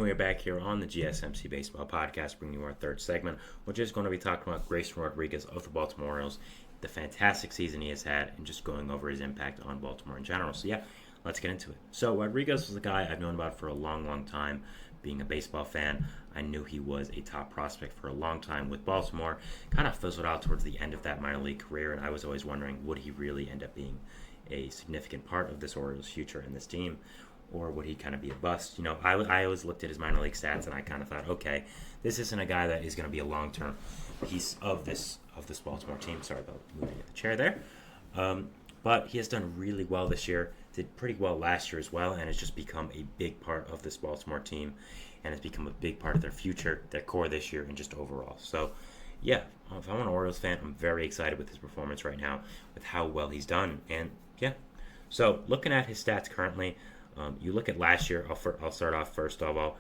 We're back here on the GSMC Baseball Podcast, bringing you our third segment, which is going to be talking about Grayson Rodriguez of the Baltimore Orioles, the fantastic season he has had, and just going over his impact on Baltimore in general. So yeah, let's get into it. So Rodriguez was a guy I've known about for a long, long time. Being a baseball fan, I knew he was a top prospect for a long time with Baltimore. Kind of fizzled out towards the end of that minor league career, and I was always wondering, would he really end up being a significant part of this Orioles future in this team? Or would he kind of be a bust? I always looked at his minor league stats and I kind of thought, okay, this isn't a guy that is going to be a long-term piece of this Baltimore team. Sorry about moving the chair there. But he has done really well this year, did pretty well last year as well, and has just become a big part of this Baltimore team and has become a big part of their future, their core this year, and just overall. So, yeah, if I'm an Orioles fan, I'm very excited with his performance right now, with how well he's done. And, yeah, so looking at his stats currently, you look at last year, I'll start off first of all.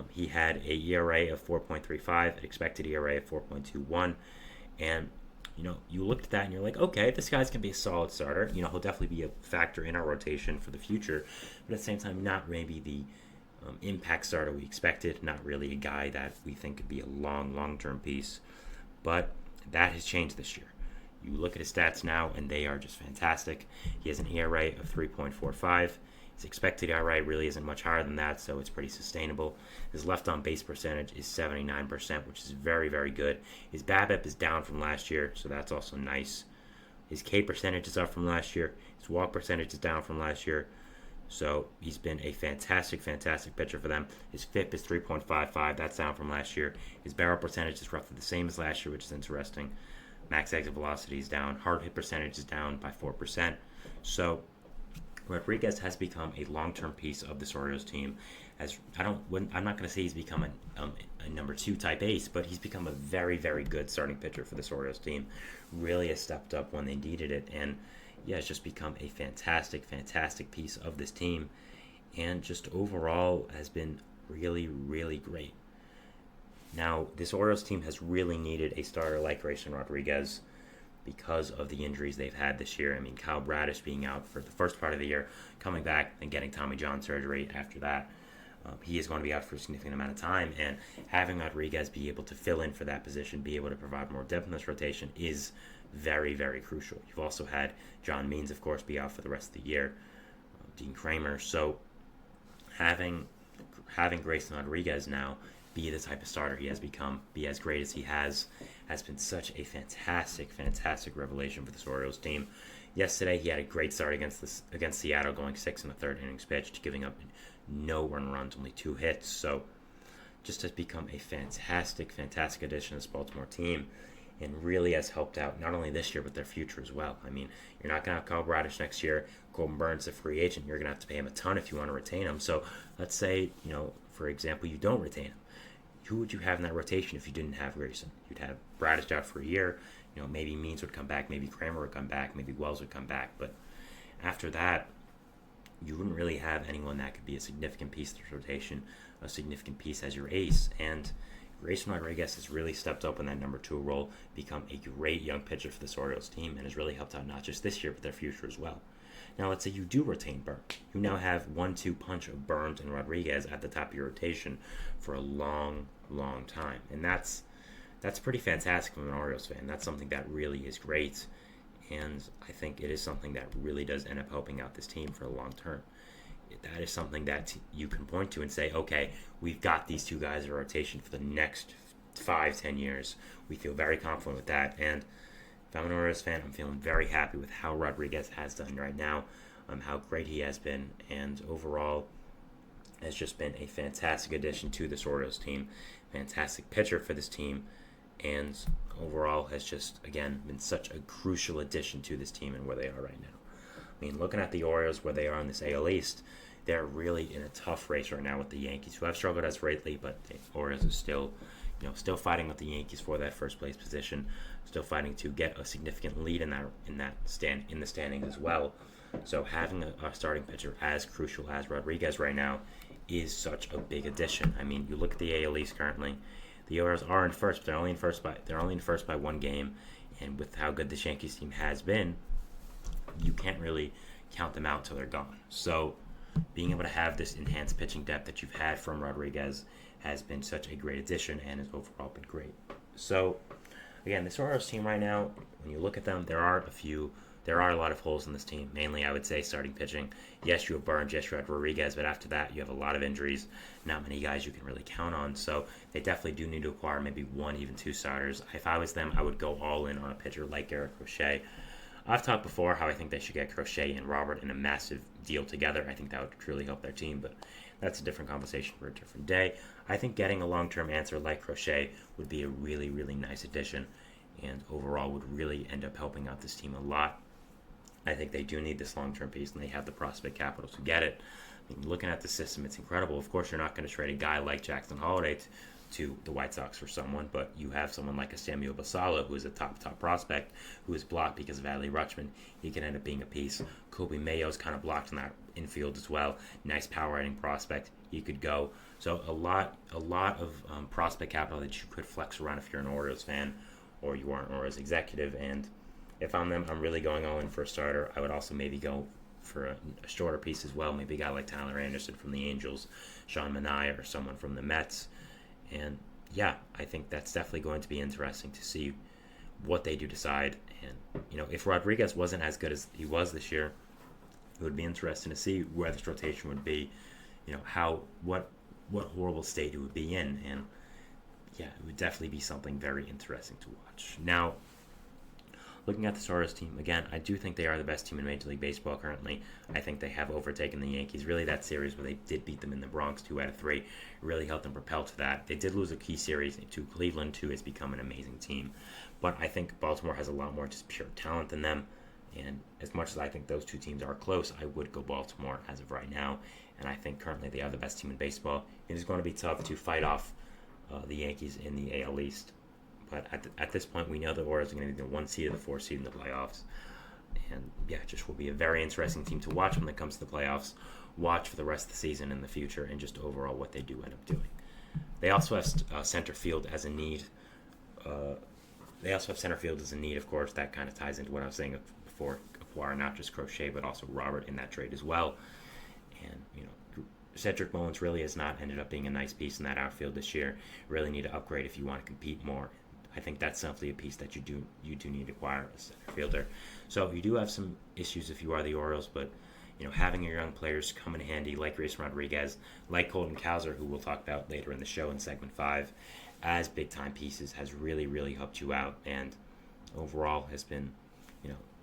He had a ERA of 4.35, an expected ERA of 4.21, and you looked at that and you're like, okay, this guy's going to be a solid starter. He'll definitely be a factor in our rotation for the future, but at the same time, not maybe the impact starter we expected, not really a guy that we think could be a long-term piece, but that has changed this year. You look at his stats now, and they are just fantastic. He has an ERA of 3.45. His expected ERA really isn't much higher than that, so it's pretty sustainable. His left-on-base percentage is 79%, which is very, very good. His BABIP is down from last year, so that's also nice. His K percentage is up from last year. His walk percentage is down from last year. So he's been a fantastic pitcher for them. His FIP is 3.55. That's down from last year. His barrel percentage is roughly the same as last year, which is interesting. Max exit velocity is down. Hard hit percentage is down by 4%. So Rodriguez has become a long-term piece of this Orioles team. I'm not going to say he's become a number 2 type ace, but he's become a very, very good starting pitcher for this Orioles team. Really has stepped up when they needed it, and yeah, it's just become a fantastic piece of this team, and just overall has been really, really great. Now, this Orioles team has really needed a starter like Grayson Rodriguez because of the injuries they've had this year. I mean, Kyle Bradish being out for the first part of the year, coming back and getting Tommy John surgery after that. He is going to be out for a significant amount of time, and having Rodriguez be able to fill in for that position, be able to provide more depth in this rotation is very, very crucial. You've also had John Means, of course, be out for the rest of the year, Dean Kramer. So having Grayson Rodriguez now be the type of starter he has become, be as great as he has been such a fantastic revelation for this Orioles team. Yesterday, he had a great start against Seattle, going 6 1/3 innings pitched, giving up no runs, only 2 hits. So, just has become a fantastic addition to this Baltimore team, and really has helped out not only this year but their future as well. I mean, you're not going to have Kyle Bradish next year. Corbin Burns, a free agent. You're going to have to pay him a ton if you want to retain him. So, let's say, for example, you don't retain him. Who would you have in that rotation if you didn't have Grayson? You'd have Bradish out for a year. Maybe Means would come back, maybe Kramer would come back, maybe Wells would come back. But after that, you wouldn't really have anyone that could be a significant piece of the rotation, a significant piece as your ace. And Grayson Rodriguez has really stepped up in that number 2 role, become a great young pitcher for this Orioles team, and has really helped out not just this year, but their future as well. Now, let's say you do retain Burns. You now have 1-2 punch of Burns and Rodriguez at the top of your rotation for a long time. And that's pretty fantastic from an Orioles fan. That's something that really is great. And I think it is something that really does end up helping out this team for the long term. That is something that you can point to and say, okay, we've got these 2 guys in rotation for the next 5-10 years. We feel very confident with that. And if I'm an Orioles fan, I'm feeling very happy with how Rodriguez has done right now, how great he has been, and overall has just been a fantastic addition to this Orioles team, fantastic pitcher for this team, and overall has just, again, been such a crucial addition to this team and where they are right now. I mean, looking at the Orioles, where they are in this AL East, they're really in a tough race right now with the Yankees, who have struggled as lately, but the Orioles are still fighting with the Yankees for that first place position, still fighting to get a significant lead in the standings as well. So having a starting pitcher as crucial as Rodriguez right now is such a big addition. I mean, you look at the AL East currently. The Orioles are in first, but they're only in first by 1 game, and with how good the Yankees team has been, you can't really count them out till they're gone. So being able to have this enhanced pitching depth that you've had from Rodriguez has been such a great addition and has overall been great. So, again, this Orioles team right now, when you look at them, there are a lot of holes in this team. Mainly, I would say, starting pitching. Yes, you have Burns, yes, you have Rodriguez, but after that, you have a lot of injuries. Not many guys you can really count on. So they definitely do need to acquire maybe one, even two starters. If I was them, I would go all in on a pitcher like Garrett Crochet. I've talked before how I think they should get Crochet and Robert in a massive deal together. I think that would truly help their team, but that's a different conversation for a different day. I think getting a long-term answer like Crochet would be a really, really nice addition, and overall would really end up helping out this team a lot. I think they do need this long-term piece, and they have the prospect capital to get it. I mean, looking at the system, it's incredible. Of course, you're not going to trade a guy like Jackson Holliday to the White Sox for someone, but you have someone like a Samuel Basallo, who is a top prospect, who is blocked because of Adley Rutschman. He can end up being a piece. Kobe Mayo's kind of blocked in that infield as well. Nice power hitting prospect. He could go. So a lot of prospect capital that you could flex around if you're an Orioles fan or you are an Orioles executive. And if I'm them, I'm really going all in for a starter. I would also maybe go for a shorter piece as well. Maybe a guy like Tyler Anderson from the Angels, Sean Manaea, or someone from the Mets. And yeah, I think that's definitely going to be interesting to see what they do decide. And, if Rodriguez wasn't as good as he was this year, it would be interesting to see where this rotation would be, what horrible state it would be in. And yeah, it would definitely be something very interesting to watch. Now, looking at the Orioles team, again, I do think they are the best team in Major League Baseball currently. I think they have overtaken the Yankees. Really, that series where they did beat them in the Bronx 2 out of 3 really helped them propel to that. They did lose a key series to Cleveland, too. It's become an amazing team. But I think Baltimore has a lot more just pure talent than them. And as much as I think those two teams are close, I would go Baltimore as of right now. And I think currently they are the best team in baseball. It is going to be tough to fight off the Yankees in the AL East. But at this point, we know the Orioles are going to be the 1 seed or the 4 seed in the playoffs. And yeah, it just will be a very interesting team to watch when it comes to the playoffs. Watch for the rest of the season in the future and just overall what they do end up doing. They also have center field as a need. Of course. That kind of ties into what I was saying before. Acquire not just Crochet, but also Robert in that trade as well. And, Cedric Mullins really has not ended up being a nice piece in that outfield this year. Really need to upgrade if you want to compete more. I think that's definitely a piece that you do need to acquire as a center fielder. So you do have some issues if you are the Orioles, but having your young players come in handy like Grayson Rodriguez, like Colton Cowser, who we'll talk about later in the show in segment 5, as big time pieces has really, really helped you out, and overall has been,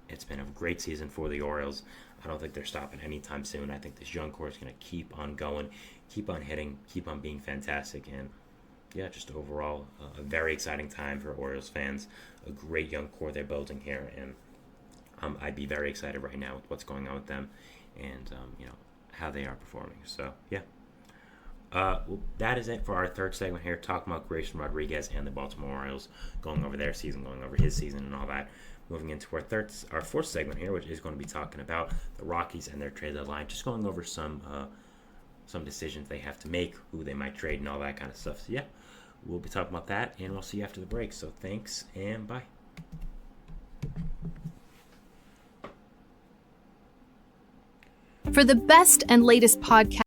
it's been a great season for the Orioles. I don't think they're stopping anytime soon. I think this young core is going to keep on going, keep on hitting, keep on being fantastic, and yeah, just overall a very exciting time for Orioles fans. A great young core they're building here, and I'd be very excited right now with what's going on with them, and how they are performing. So yeah, that is it for our third segment here, talking about Grayson Rodriguez and the Baltimore Orioles, going over their season, going over his season, and all that. Moving into our fourth segment here, which is going to be talking about the Rockies and their trade deadline, just going over some decisions they have to make, who they might trade, and all that kind of stuff. So yeah, we'll be talking about that, and we'll see you after the break. So thanks, and bye. For the best and latest podcast